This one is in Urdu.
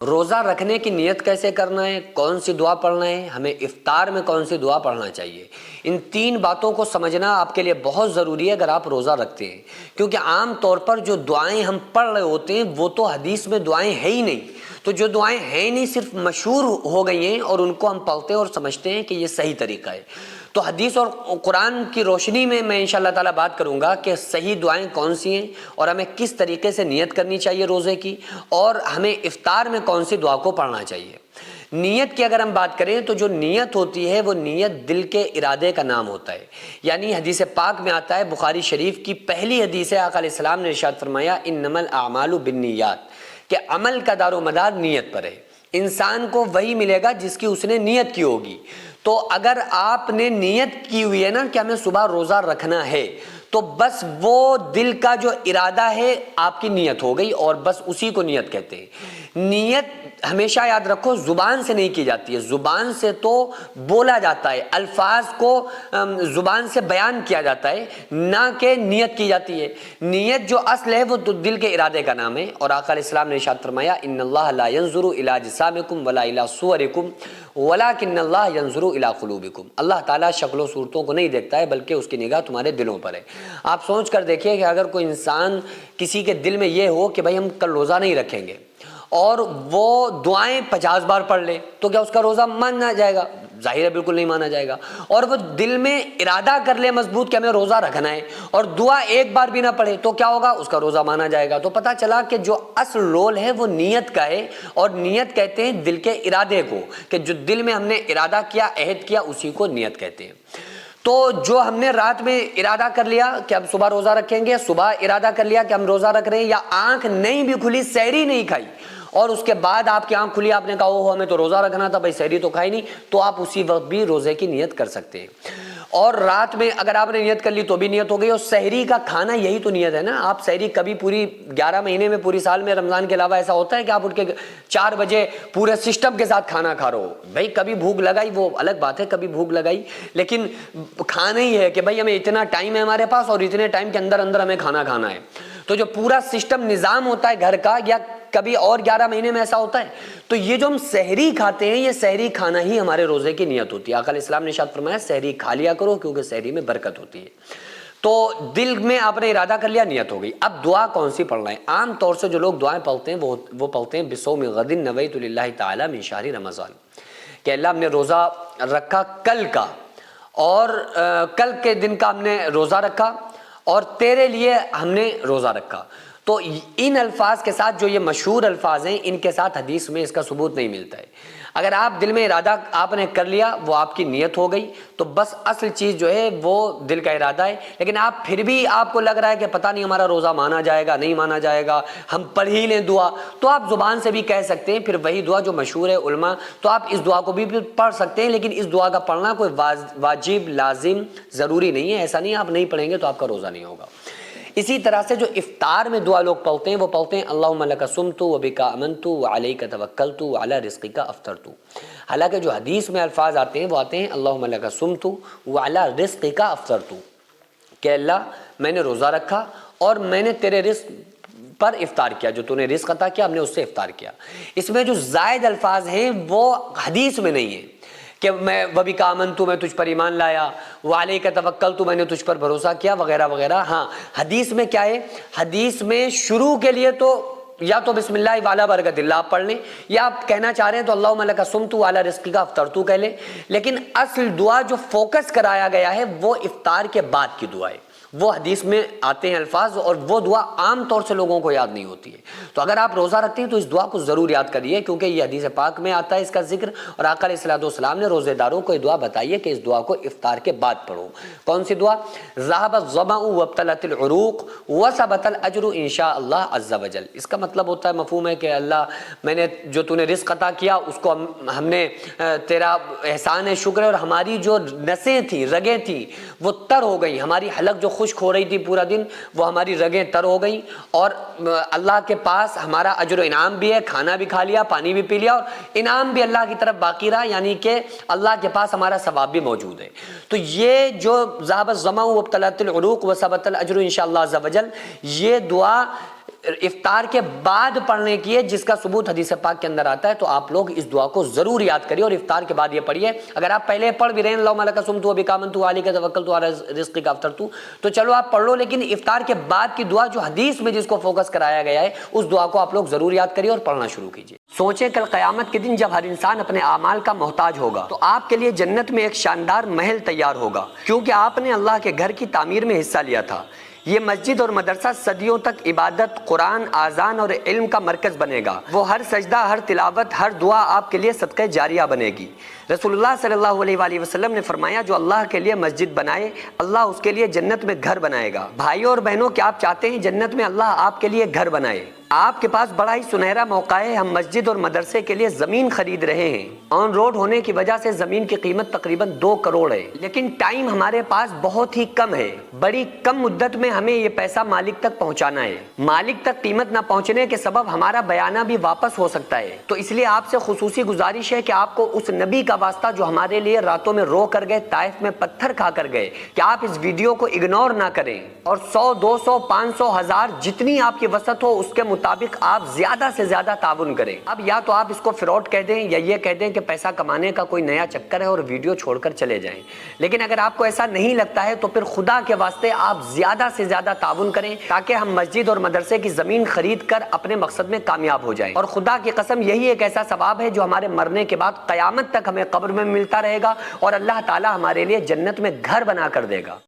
روزہ رکھنے کی نیت کیسے کرنا ہے، کون سی دعا پڑھنا ہے، ہمیں افطار میں کون سی دعا پڑھنا چاہیے، ان تین باتوں کو سمجھنا آپ کے لیے بہت ضروری ہے اگر آپ روزہ رکھتے ہیں، کیونکہ عام طور پر جو دعائیں ہم پڑھ رہے ہوتے ہیں وہ تو حدیث میں دعائیں ہیں ہی نہیں، تو جو دعائیں ہیں ہی نہیں صرف مشہور ہو گئی ہیں اور ان کو ہم پڑھتے ہیں اور سمجھتے ہیں کہ یہ صحیح طریقہ ہے۔ تو حدیث اور قرآن کی روشنی میں انشاءاللہ تعالیٰ بات کروں گا کہ صحیح دعائیں کون سی ہیں اور ہمیں کس طریقے سے نیت کرنی چاہیے روزے کی، اور ہمیں افطار میں کون سی دعا کو پڑھنا چاہیے۔ نیت کی اگر ہم بات کریں تو جو نیت ہوتی ہے وہ نیت دل کے ارادے کا نام ہوتا ہے، یعنی حدیث پاک میں آتا ہے، بخاری شریف کی پہلی حدیث ہے، آقا علیہ السلام نے ارشاد فرمایا انما الاعمال بالنیات، کہ عمل کا دار و مدار نیت پر ہے، انسان کو وہی ملے گا جس کی اس نے نیت کی ہوگی۔ تو اگر آپ نے نیت کی ہوئی ہے نا کہ ہمیں صبح روزہ رکھنا ہے، تو بس وہ دل کا جو ارادہ ہے آپ کی نیت ہو گئی، اور بس اسی کو نیت کہتے ہیں۔ نیت ہمیشہ یاد رکھو زبان سے نہیں کی جاتی ہے، زبان سے تو بولا جاتا ہے، الفاظ کو زبان سے بیان کیا جاتا ہے، نہ کہ نیت کی جاتی ہے۔ نیت جو اصل ہے وہ تو دل کے ارادے کا نام ہے، اور آقا علیہ السلام نے ارشاد فرمایا ان اللہ لا ينظر الى اجسامکم ولا الى صورکم ولکن اللہ ينظر الى قلوبکم، اللہ تعالیٰ شکل و صورتوں کو نہیں دیکھتا ہے بلکہ اس کی نگاہ تمہارے دلوں پر ہے۔ آپ سوچ کر دیکھیے کہ اگر کوئی انسان کسی کے دل میں یہ ہو کہ بھائی ہم کل روزہ نہیں رکھیں گے، اور وہ دعائیں 50 بار پڑھ لے، تو کیا اس کا روزہ مانا جائے گا؟ ظاہر ہے بالکل نہیں مانا جائے گا۔ اور وہ دل میں ارادہ کر لے مضبوط کہ ہمیں روزہ رکھنا ہے، اور دعا ایک بار بھی نہ پڑھے، تو کیا ہوگا؟ اس کا روزہ مانا جائے گا۔ تو پتہ چلا کہ جو اصل رول ہے وہ نیت کا ہے، اور نیت کہتے ہیں دل کے ارادے کو، کہ جو دل میں ہم نے ارادہ کیا، عہد کیا، اسی کو نیت کہتے ہیں۔ تو جو ہم نے رات میں ارادہ کر لیا کہ ہم صبح روزہ رکھیں گے، صبح ارادہ کر لیا کہ ہم روزہ رکھ رہے ہیں، یا آنکھ نہیں بھی کھلی، سحری نہیں کھائی، اور اس کے بعد آپ کی آنکھ کھلی، آپ نے کہا اوہ ہمیں تو روزہ رکھنا تھا بھائی، سحری تو کھائی نہیں، تو آپ اسی وقت بھی روزے کی نیت کر سکتے ہیں۔ اور رات میں اگر آپ نے نیت کر لی تو بھی نیت ہو گئی، اور سحری کا کھانا یہی تو نیت ہے نا۔ آپ سحری کبھی پوری 11 مہینے میں، پوری سال میں، رمضان کے علاوہ ایسا ہوتا ہے کہ آپ اٹھ کے 4 بجے پورے سسٹم کے ساتھ کھانا کھا رہے ہو؟ بھائی کبھی بھوک لگائی وہ الگ بات ہے، کبھی بھوک لگائی، لیکن کھانا ہی ہے کہ بھائی ہمیں اتنا ٹائم ہے ہمارے پاس، اور اتنے ٹائم کے اندر اندر ہمیں کھانا کھانا ہے۔ تو جو پورا سسٹم نظام ہوتا ہے گھر کا، یا کبھی اور 11 مہینے میں ایسا ہوتا ہے، تو یہ جو ہم سحری کھاتے ہیں، یہ سحری کھانا ہی ہمارے روزے کی نیت ہوتی ہے۔ آقا علیہ السلام نے ارشاد فرمایا سحری کھا لیا کرو کیونکہ سحری میں برکت ہوتی ہے۔ تو دل میں آپ نے ارادہ کر لیا، نیت ہو گئی۔ اب دعا کون سی پڑھنا ہے؟ عام طور سے جو لوگ دعائیں پڑھتے ہیں وہ پڑھتے ہیں بصوم غد نویت للہ تعالی من شہر رمضان، کہ اللہ ہم نے روزہ رکھا کل کا، اور کل کے دن کا ہم نے روزہ رکھا، اور تیرے لیے ہم نے روزہ رکھا۔ تو ان الفاظ کے ساتھ، جو یہ مشہور الفاظ ہیں، ان کے ساتھ حدیث میں اس کا ثبوت نہیں ملتا ہے۔ اگر آپ دل میں ارادہ آپ نے کر لیا، وہ آپ کی نیت ہو گئی، تو بس اصل چیز جو ہے وہ دل کا ارادہ ہے۔ لیکن آپ پھر بھی آپ کو لگ رہا ہے کہ پتہ نہیں ہمارا روزہ مانا جائے گا نہیں مانا جائے گا، ہم پڑھ ہی لیں دعا، تو آپ زبان سے بھی کہہ سکتے ہیں، پھر وہی دعا جو مشہور ہے علماء، تو آپ اس دعا کو بھی پڑھ سکتے ہیں، لیکن اس دعا کا پڑھنا کوئی واجب لازم ضروری نہیں ہے۔ ایسا نہیں آپ نہیں پڑھیں گے تو آپ کا روزہ نہیں ہوگا۔ اسی طرح سے جو افطار میں دعا لوگ پڑھتے ہیں، وہ پڑھتے ہیں اللہم لک صمت وبک آمنت وعلیک توکلت وعلی رزقک افطرت۔ حالانکہ جو حدیث میں الفاظ آتے ہیں وہ آتے ہیں اللہم لک صمت وعلی رزقک افطرت، کہ اللہ میں نے روزہ رکھا اور میں نے تیرے رزق پر افطار کیا، جو تو نے رزق عطا کیا ہم نے اس سے افطار کیا۔ اس میں جو زائد الفاظ ہیں وہ حدیث میں نہیں ہیں، کہ میں وبک آمنت میں تجھ پر ایمان لایا، وعلیک توکلت میں نے تجھ پر بھروسہ کیا، وغیرہ وغیرہ۔ ہاں حدیث میں کیا ہے؟ حدیث میں شروع کے لیے تو یا تو بسم اللہ وعلی برکت اللہ آپ پڑھ لیں، یا آپ کہنا چاہ رہے ہیں تو اللہم لک صمت وعلی رزقک افطرت کہہ لیں، لیکن اصل دعا جو فوکس کرایا گیا ہے وہ افطار کے بعد کی دعا ہے۔ وہ حدیث میں آتے ہیں الفاظ، اور وہ دعا عام طور سے لوگوں کو یاد نہیں ہوتی ہے۔ تو اگر آپ روزہ رکھتے ہیں تو اس دعا کو ضرور یاد کریے، کیونکہ یہ حدیث پاک میں آتا ہے اس کا ذکر، اور آقا علیہ الصلوۃ والسلام نے روزے داروں کو یہ دعا بتائی ہے کہ اس دعا کو افطار کے بعد پڑھو۔ کون سی دعا؟ ذهب الظمأ وابتلت العروق وثبت الاجر ان شاء اللہ عز وجل۔ اس کا مطلب ہوتا ہے، مفہوم ہے کہ اللہ میں نے جو تو نے رزق عطا کیا اس کو ہم نے تیرا احسان ہے، شکر ہے، اور ہماری جو نسیں تھیں، رگیں تھیں، وہ تر ہو گئیں، ہماری حلق جو خشک ہو رہی تھی پورا دن، وہ ہماری رگیں تر ہو گئیں، اور اللہ کے پاس ہمارا اجر و انعام بھی ہے، کھانا بھی کھا لیا، پانی بھی پی لیا، اور انعام بھی اللہ کی طرف باقی رہا، یعنی کہ اللہ کے پاس ہمارا ثواب بھی موجود ہے۔ تو یہ جو ذهب الظمأ وابتلت العروق وثبت الاجر ان شاء اللہ عز وجل، یہ دعا افطار کے بعد پڑھنے کی ہے، جس کا ثبوت حدیث پاک کے اندر آتا ہے، تو آپ لوگ اس دعا کو ضرور یاد کریے اور افطار کے بعد یہ پڑھیے۔ اگر آپ پہلے پڑھ بھی رہے ہیں اللہم لک صمت وبک آمنت وعلیک توکلت وعلی رزقک افطرت، تو چلو آپ پڑھ لو، لیکن افطار کے بعد کی دعا جو حدیث میں جس کو فوکس کرایا گیا ہے، اس دعا کو آپ لوگ ضرور یاد کریے اور پڑھنا شروع کیجیے۔ سوچیں کل قیامت کے دن جب ہر انسان اپنے اعمال کا محتاج ہوگا تو آپ کے لیے جنت میں ایک شاندار محل تیار ہوگا، کیونکہ آپ نے اللہ کے گھر کی تعمیر میں حصہ لیا تھا۔ یہ مسجد اور مدرسہ صدیوں تک عبادت، قرآن، آذان اور علم کا مرکز بنے گا۔ وہ ہر سجدہ، ہر تلاوت، ہر دعا آپ کے لیے صدقہ جاریہ بنے گی۔ رسول اللہ صلی اللہ علیہ وآلہ وسلم نے فرمایا، جو اللہ کے لیے مسجد بنائے اللہ اس کے لیے جنت میں گھر بنائے گا۔ بھائیوں اور بہنوں، کیا آپ چاہتے ہیں جنت میں اللہ آپ کے لیے گھر بنائے؟ آپ کے پاس بڑا ہی سنہرا موقع ہے۔ ہم مسجد اور مدرسے کے لیے زمین خرید رہے ہیں۔ آن روڈ ہونے کی وجہ سے زمین کی قیمت تقریباً 2 کروڑ ہے، لیکن ٹائم ہمارے پاس بہت ہی کم ہے۔ بڑی کم مدت میں ہمیں یہ پیسہ مالک تک پہنچانا ہے۔ مالک تک قیمت نہ پہنچنے کے سبب ہمارا بیانہ بھی واپس ہو سکتا ہے۔ تو اس لیے آپ سے خصوصی گزارش ہے کہ آپ کو اس نبی کا واسطہ جو ہمارے لیے راتوں میں رو کر گئے، طائف میں پتھر کھا کر گئے، کہ آپ اس ویڈیو کو اگنور نہ کریں اور 100، 200، 500، 1000 جتنی آپ کی وسعت ہو اس کے مطابق آپ زیادہ سے زیادہ تعاون کریں۔ اب یا تو آپ اس کو فراڈ کہہ دیں یا یہ کہہ دیں کہ پیسہ کمانے کا کوئی نیا چکر ہے اور ویڈیو چھوڑ کر چلے جائیں، لیکن اگر آپ کو ایسا نہیں لگتا ہے تو پھر خدا کے واسطے آپ زیادہ سے زیادہ تعاون کریں، تاکہ ہم مسجد اور مدرسے کی زمین خرید کر اپنے مقصد میں کامیاب ہو جائیں۔ اور خدا کی قسم یہی ایک ایسا ثواب ہے جو ہمارے مرنے کے بعد قیامت تک ہمیں قبر میں ملتا رہے گا اور اللہ تعالی ہمارے لیے جنت میں گھر بنا کر دے گا۔